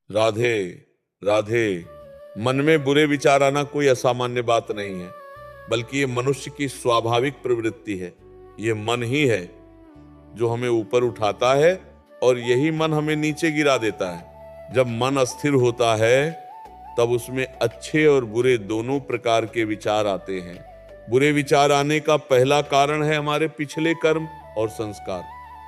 राधे राधे। मन में बुरे विचार आना कोई असामान्य बात नहीं है, बल्कि ये मनुष्य की स्वाभाविक प्रवृत्ति है। ये मन ही है जो हमें ऊपर उठाता है और यही मन हमें नीचे गिरा देता है। जब मन अस्थिर होता है तब उसमें अच्छे और बुरे दोनों प्रकार के विचार आते हैं। बुरे विचार आने का पहला कारण है हमारे पिछले कर्म और संस्कार।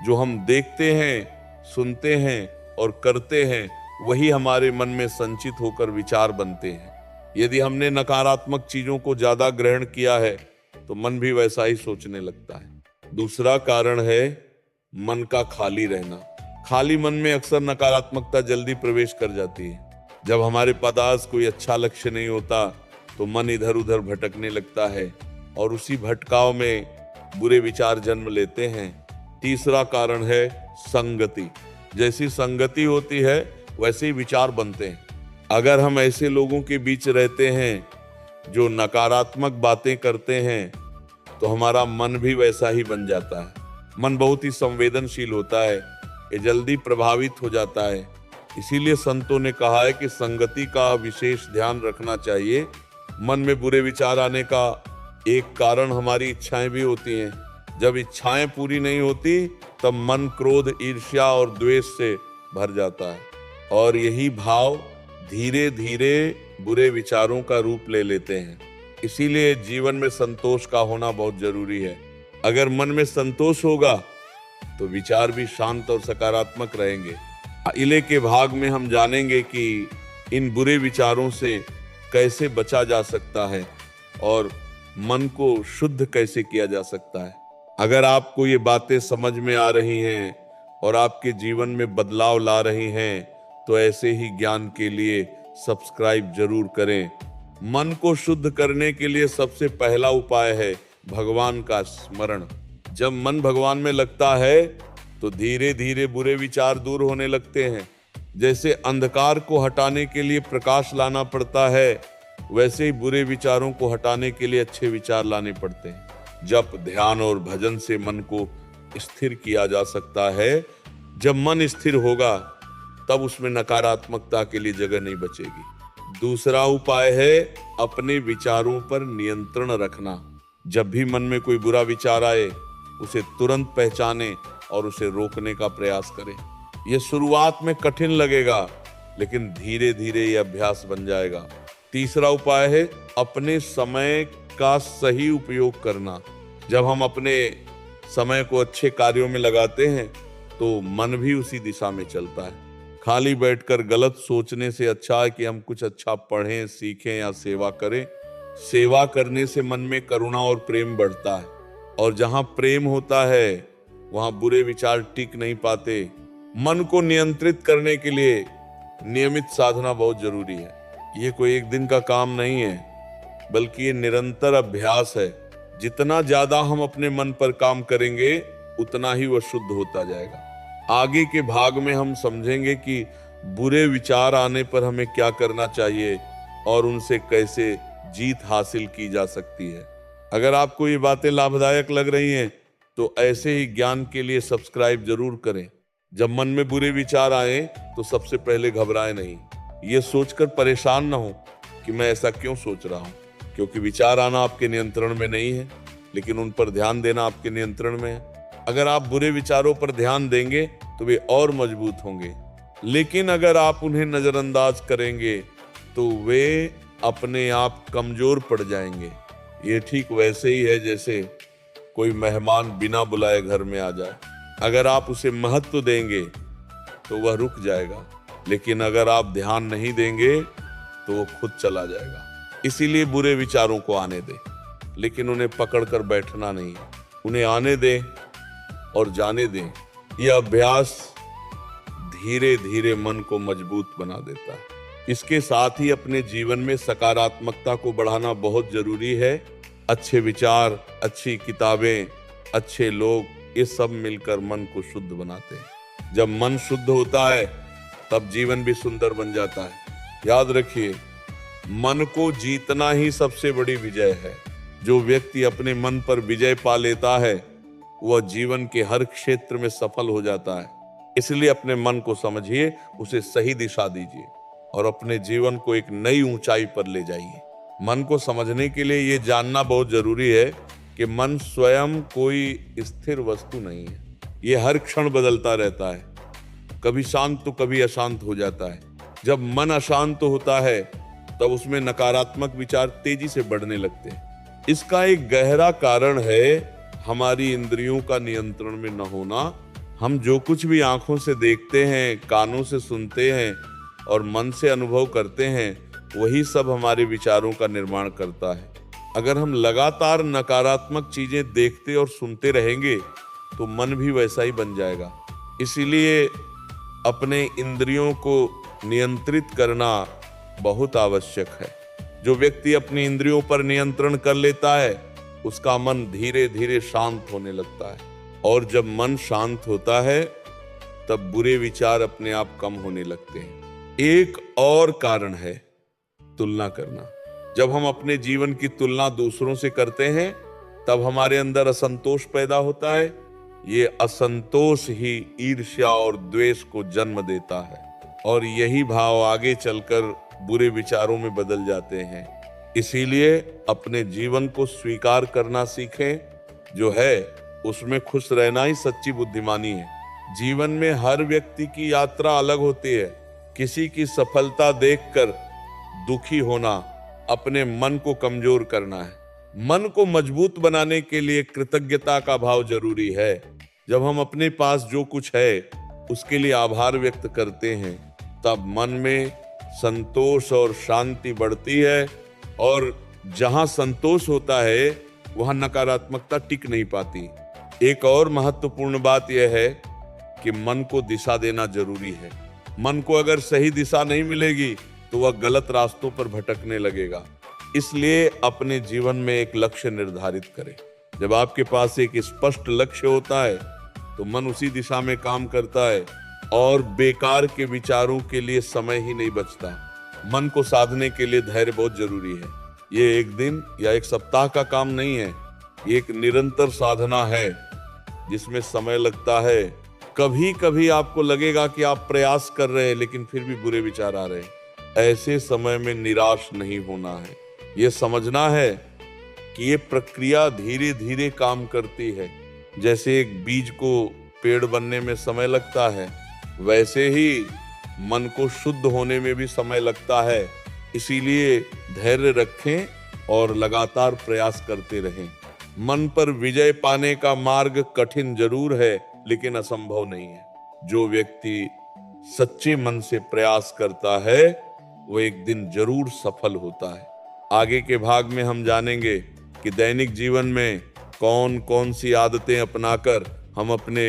जो हम देखते हैं, सुनते हैं और करते हैं, वही हमारे मन में संचित होकर विचार बनते हैं। यदि हमने नकारात्मक चीजों को ज्यादा ग्रहण किया है तो मन भी वैसा ही सोचने लगता है। दूसरा कारण है मन का खाली रहना। खाली मन में अक्सर नकारात्मकता जल्दी प्रवेश कर जाती है। जब हमारे पास कोई अच्छा लक्ष्य नहीं होता तो मन इधर उधर भटकने लगता है और उसी भटकाव में बुरे विचार जन्म लेते हैं। तीसरा कारण है संगति। जैसी संगति होती है वैसे ही विचार बनते हैं। अगर हम ऐसे लोगों के बीच रहते हैं जो नकारात्मक बातें करते हैं तो हमारा मन भी वैसा ही बन जाता है। मन बहुत ही संवेदनशील होता है, ये जल्दी प्रभावित हो जाता है। इसीलिए संतों ने कहा है कि संगति का विशेष ध्यान रखना चाहिए। मन में बुरे विचार आने का एक कारण हमारी इच्छाएं भी होती हैं। जब इच्छाएं पूरी नहीं होती तब मन क्रोध, ईर्ष्या और द्वेष से भर जाता है और यही भाव धीरे धीरे बुरे विचारों का रूप ले लेते हैं। इसीलिए जीवन में संतोष का होना बहुत जरूरी है। अगर मन में संतोष होगा तो विचार भी शांत और सकारात्मक रहेंगे। इले के भाग में हम जानेंगे कि इन बुरे विचारों से कैसे बचा जा सकता है और मन को शुद्ध कैसे किया जा सकता है। अगर आपको ये बातें समझ में आ रही हैं और आपके जीवन में बदलाव ला रही हैं तो ऐसे ही ज्ञान के लिए सब्सक्राइब जरूर करें। मन को शुद्ध करने के लिए सबसे पहला उपाय है भगवान का स्मरण। जब मन भगवान में लगता है तो धीरे धीरे बुरे विचार दूर होने लगते हैं। जैसे अंधकार को हटाने के लिए प्रकाश लाना पड़ता है, वैसे ही बुरे विचारों को हटाने के लिए अच्छे विचार लाने पड़ते हैं। जप, ध्यान और भजन से मन को स्थिर किया जा सकता है। जब मन स्थिर होगा तब उसमें नकारात्मकता के लिए जगह नहीं बचेगी। दूसरा उपाय है अपने विचारों पर नियंत्रण रखना। जब भी मन में कोई बुरा विचार आए उसे तुरंत पहचाने और उसे रोकने का प्रयास करें। यह शुरुआत में कठिन लगेगा लेकिन धीरे धीरे यह अभ्यास बन जाएगा। तीसरा उपाय है अपने समय का सही उपयोग करना। जब हम अपने समय को अच्छे कार्यों में लगाते हैं तो मन भी उसी दिशा में चलता है। खाली बैठकर गलत सोचने से अच्छा है कि हम कुछ अच्छा पढ़ें, सीखें या सेवा करें। सेवा करने से मन में करुणा और प्रेम बढ़ता है और जहां प्रेम होता है वहां बुरे विचार टिक नहीं पाते। मन को नियंत्रित करने के लिए नियमित साधना बहुत जरूरी है। ये कोई एक दिन का काम नहीं है, बल्कि ये निरंतर अभ्यास है। जितना ज्यादा हम अपने मन पर काम करेंगे उतना ही वह शुद्ध होता जाएगा। आगे के भाग में हम समझेंगे कि बुरे विचार आने पर हमें क्या करना चाहिए और उनसे कैसे जीत हासिल की जा सकती है। अगर आपको ये बातें लाभदायक लग रही हैं तो ऐसे ही ज्ञान के लिए सब्सक्राइब जरूर करें। जब मन में बुरे विचार आए तो सबसे पहले घबराएं नहीं। ये सोचकर परेशान ना हो कि मैं ऐसा क्यों सोच रहा हूं, क्योंकि विचार आना आपके नियंत्रण में नहीं है, लेकिन उन पर ध्यान देना आपके नियंत्रण में है। अगर आप बुरे विचारों पर ध्यान देंगे तो वे और मजबूत होंगे, लेकिन अगर आप उन्हें नजरअंदाज करेंगे तो वे अपने आप कमजोर पड़ जाएंगे। ये ठीक वैसे ही है जैसे कोई मेहमान बिना बुलाए घर में आ जाए। अगर आप उसे महत्व देंगे तो वह रुक जाएगा, लेकिन अगर आप ध्यान नहीं देंगे तो वो खुद चला जाएगा। इसीलिए बुरे विचारों को आने दें, लेकिन उन्हें पकड़कर बैठना नहीं। उन्हें आने दें और जाने दें। यह अभ्यास धीरे धीरे मन को मजबूत बना देता है। इसके साथ ही अपने जीवन में सकारात्मकता को बढ़ाना बहुत जरूरी है। अच्छे विचार, अच्छी किताबें, अच्छे लोग, ये सब मिलकर मन को शुद्ध बनाते हैं। जब मन शुद्ध होता है तब जीवन भी सुंदर बन जाता है। याद रखिए, मन को जीतना ही सबसे बड़ी विजय है। जो व्यक्ति अपने मन पर विजय पा लेता है वह जीवन के हर क्षेत्र में सफल हो जाता है। इसलिए अपने मन को समझिए, उसे सही दिशा दीजिए और अपने जीवन को एक नई ऊंचाई पर ले जाइए। मन को समझने के लिए ये जानना बहुत जरूरी है कि मन स्वयं कोई स्थिर वस्तु नहीं है। ये हर क्षण बदलता रहता है, कभी शांत तो कभी अशांत हो जाता है। जब मन अशांत होता है तब उसमें नकारात्मक विचार तेजी से बढ़ने लगते हैं। इसका एक गहरा कारण है हमारी इंद्रियों का नियंत्रण में न होना। हम जो कुछ भी आंखों से देखते हैं, कानों से सुनते हैं और मन से अनुभव करते हैं, वही सब हमारे विचारों का निर्माण करता है। अगर हम लगातार नकारात्मक चीजें देखते और सुनते रहेंगे तो मन भी वैसा ही बन जाएगा। इसीलिए अपने इंद्रियों को नियंत्रित करना बहुत आवश्यक है। जो व्यक्ति अपनी इंद्रियों पर नियंत्रण कर लेता है, उसका मन धीरे धीरे शांत होने लगता है, और जब मन शांत होता है तब बुरे विचार अपने आप कम होने लगते हैं। एक और कारण है तुलना करना। जब हम अपने जीवन की तुलना दूसरों से करते हैं तब हमारे अंदर असंतोष पैदा होता है। ये असंतोष ही ईर्ष्या और द्वेष को जन्म देता है, और यही भाव आगे चलकर बुरे विचारों में बदल जाते हैं। इसीलिए अपने जीवन को स्वीकार करना सीखें। जो है उसमें खुश रहना ही सच्ची बुद्धिमानी है। जीवन में हर व्यक्ति की यात्रा अलग होती है। किसी की सफलता देखकर दुखी होना अपने मन को कमजोर करना है। मन को मजबूत बनाने के लिए कृतज्ञता का भाव जरूरी है। जब हम अपने पास जो कुछ है उसके लिए आभार व्यक्त करते हैं तब मन में संतोष और शांति बढ़ती है, और जहां संतोष होता है वहां नकारात्मकता टिक नहीं पाती। एक और महत्वपूर्ण बात यह है कि मन को दिशा देना जरूरी है। मन को अगर सही दिशा नहीं मिलेगी तो वह गलत रास्तों पर भटकने लगेगा। इसलिए अपने जीवन में एक लक्ष्य निर्धारित करें। जब आपके पास एक स्पष्ट लक्ष्य होता है तो मन उसी दिशा में काम करता है और बेकार के विचारों के लिए समय ही नहीं बचता। मन को साधने के लिए धैर्य बहुत जरूरी है। ये एक दिन या एक सप्ताह का काम नहीं है, ये एक निरंतर साधना है जिसमें समय लगता है। कभी कभी आपको लगेगा कि आप प्रयास कर रहे हैं लेकिन फिर भी बुरे विचार आ रहे हैं। ऐसे समय में निराश नहीं होना है। ये समझना है कि ये प्रक्रिया धीरे धीरे काम करती है। जैसे एक बीज को पेड़ बनने में समय लगता है, वैसे ही मन को शुद्ध होने में भी समय लगता है। इसीलिए धैर्य रखें और लगातार प्रयास करते रहें। मन पर विजय पाने का मार्ग कठिन जरूर है लेकिन असंभव नहीं है। जो व्यक्ति सच्चे मन से प्रयास करता है वो एक दिन जरूर सफल होता है। आगे के भाग में हम जानेंगे कि दैनिक जीवन में कौन कौन सी आदतें अपनाकर हम अपने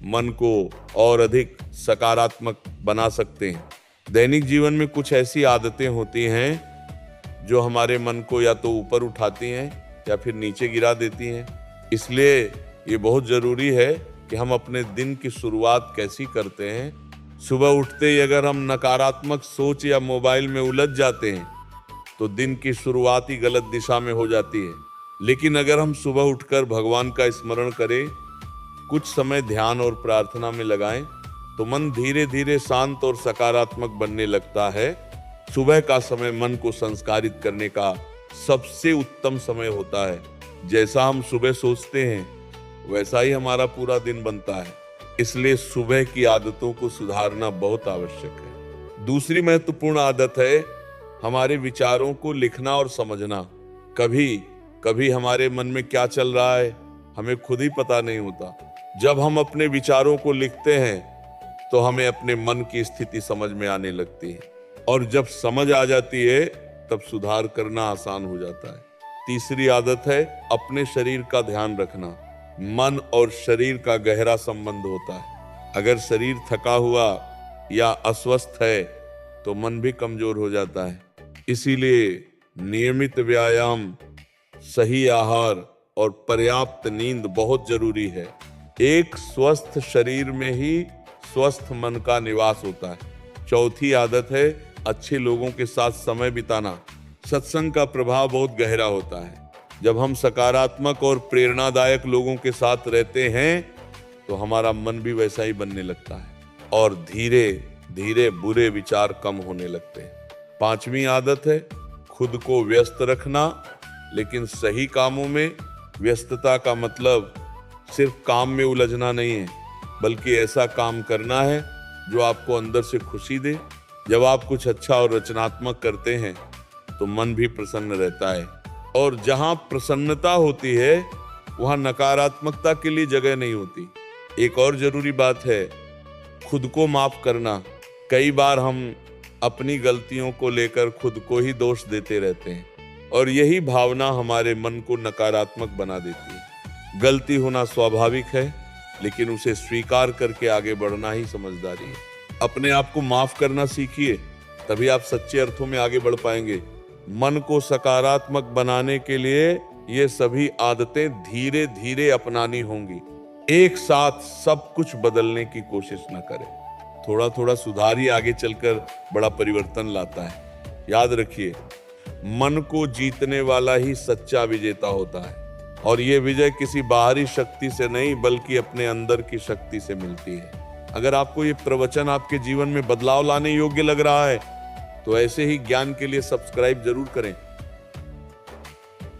मन को और अधिक सकारात्मक बना सकते हैं। दैनिक जीवन में कुछ ऐसी आदतें होती हैं जो हमारे मन को या तो ऊपर उठाती हैं या फिर नीचे गिरा देती हैं। इसलिए ये बहुत जरूरी है कि हम अपने दिन की शुरुआत कैसी करते हैं। सुबह उठते ही अगर हम नकारात्मक सोच या मोबाइल में उलझ जाते हैं तो दिन की शुरुआत ही गलत दिशा में हो जाती है। लेकिन अगर हम सुबह उठकर भगवान का स्मरण करें, कुछ समय ध्यान और प्रार्थना में लगाएं, तो मन धीरे धीरे शांत और सकारात्मक बनने लगता है। सुबह का समय मन को संस्कारित करने का सबसे उत्तम समय होता है। जैसा हम सुबह सोचते हैं वैसा ही हमारा पूरा दिन बनता है। इसलिए सुबह की आदतों को सुधारना बहुत आवश्यक है। दूसरी महत्वपूर्ण आदत है हमारे विचारों को लिखना और समझना। कभी कभी हमारे मन में क्या चल रहा है हमें खुद ही पता नहीं होता। जब हम अपने विचारों को लिखते हैं तो हमें अपने मन की स्थिति समझ में आने लगती है, और जब समझ आ जाती है तब सुधार करना आसान हो जाता है। तीसरी आदत है अपने शरीर का ध्यान रखना। मन और शरीर का गहरा संबंध होता है। अगर शरीर थका हुआ या अस्वस्थ है तो मन भी कमजोर हो जाता है। इसीलिए नियमित व्यायाम, सही आहार और पर्याप्त नींद बहुत जरूरी है। एक स्वस्थ शरीर में ही स्वस्थ मन का निवास होता है। चौथी आदत है अच्छे लोगों के साथ समय बिताना। सत्संग का प्रभाव बहुत गहरा होता है। जब हम सकारात्मक और प्रेरणादायक लोगों के साथ रहते हैं तो हमारा मन भी वैसा ही बनने लगता है। और धीरे धीरे बुरे विचार कम होने लगते हैं। 5वीं आदत है खुद को व्यस्त रखना, लेकिन सही कामों में। व्यस्तता का मतलब सिर्फ काम में उलझना नहीं है, बल्कि ऐसा काम करना है जो आपको अंदर से खुशी दे। जब आप कुछ अच्छा और रचनात्मक करते हैं तो मन भी प्रसन्न रहता है, और जहां प्रसन्नता होती है वहां नकारात्मकता के लिए जगह नहीं होती। एक और जरूरी बात है खुद को माफ करना। कई बार हम अपनी गलतियों को लेकर खुद को ही दोष देते रहते हैं, और यही भावना हमारे मन को नकारात्मक बना देती है। गलती होना स्वाभाविक है, लेकिन उसे स्वीकार करके आगे बढ़ना ही समझदारी है। अपने आप को माफ करना सीखिए, तभी आप सच्चे अर्थों में आगे बढ़ पाएंगे। मन को सकारात्मक बनाने के लिए ये सभी आदतें धीरे धीरे अपनानी होंगी। एक साथ सब कुछ बदलने की कोशिश न करें। थोड़ा थोड़ा सुधार ही आगे चलकर बड़ा परिवर्तन लाता है। याद रखिए, मन को जीतने वाला ही सच्चा विजेता होता है, और ये विजय किसी बाहरी शक्ति से नहीं बल्कि अपने अंदर की शक्ति से मिलती है। अगर आपको ये प्रवचन आपके जीवन में बदलाव लाने योग्य लग रहा है तो ऐसे ही ज्ञान के लिए सब्सक्राइब जरूर करें।